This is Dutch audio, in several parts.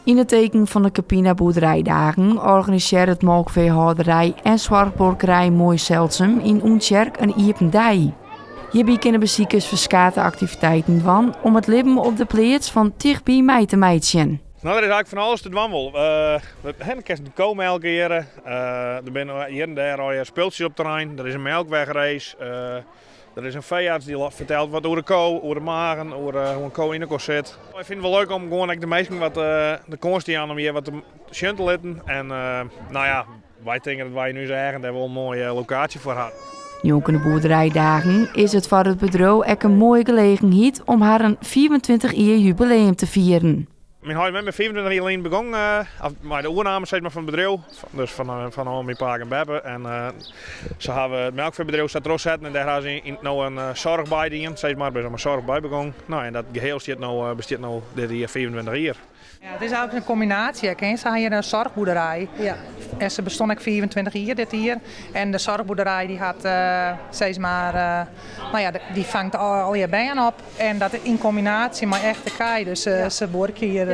In het teken van de Capina Boerderijdagen organiseert het melkveehouderij en zwartbolkerij Mooi Selsum in Oentjerk een iepen dij. Hierbij kunnen bezoekers verschillende activiteiten van om het leven op de plaats van dichtbij mee te meiden. Nou, er is eigenlijk van alles te doen. We hebben komen elke keer. Er zijn hier en daar al speeltjes op het terrein. Er is een melkwegreis. Er is een veearts die vertelt wat over de koe, over de magen, over hoe een koe in de koe zit. Ik vind het wel leuk om gewoon de meesten wat de komst die aan hem hier wat te shuntelen. En nou ja, wij denken dat wij nu zeggen dat we wel een mooie locatie voor hadden. Jonkende Boerderijdagen is het voor het bedrijf ook een mooie gelegenheid om haar een 24-jaar jubileum te vieren. Mijn huis met mijn 24 jaar geleden begonnen, maar de oername van het bedrijf, dus van mijn pa en Bebbe. En ze hebben het melkveebedrijf staat erop zetten en daar hebben ze nou een zorg bij dienen, steeds maar bij zo'n zorg bij begonnen. Nou, en dat geheel bestaat nou dit hier 24 jaar. Ja, het is eigenlijk een combinatie. Ze hebben hier een zorgboerderij. Ja. En ze bestond ook 24 jaar dit hier. En de zorgboerderij die had steeds maar, die vangt al je bijen op. En dat in combinatie met echte kei. Dus ze werken hier.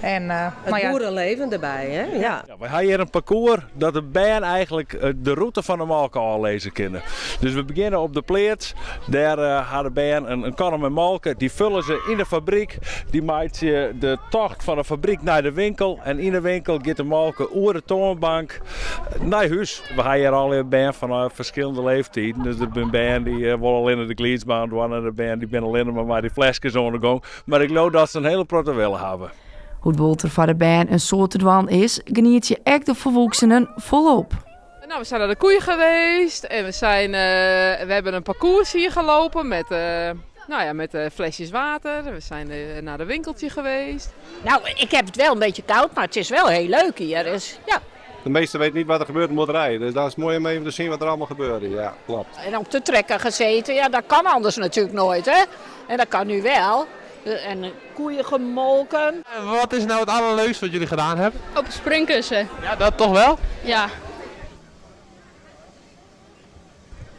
Het boerenleven erbij, hè? Ja. Ja, we hebben hier een parcours dat de bijen eigenlijk de route van de melken al lezen kunnen. Dus we beginnen op de plaats. Daar hadden bijen een kan met melken. Die vullen ze in de fabriek. Die maakt je de tocht van de fabriek naar de winkel. En in de winkel gaat de melken over de toonbank naar huis. We hebben hier al bijen van verschillende leeftijden. Dus er zijn bijen die willen alleen de gliedsbaan doen. En de bijen die zijn alleen maar die flesjes ondergaan. Maar ik geloof dat ze een hele protte willen hebben. Hoe het bolter van de baan een soort dwan is, geniet je echt de volwassenen volop. Nou, we zijn naar de koeien geweest en we hebben een parcours hier gelopen met flesjes water. We zijn naar de winkeltje geweest. Nou, ik heb het wel een beetje koud, maar het is wel heel leuk hier. Dus, ja. De meesten weten niet wat er gebeurt in de boerderij, dus dat is mooi om even te zien wat er allemaal gebeurt. Ja, klopt. En op de trekker gezeten, ja, dat kan anders natuurlijk nooit, hè. En dat kan nu wel. En koeien gemolken. En wat is nou het allerleukste wat jullie gedaan hebben? Op springkussen. Ja, dat toch wel? Ja.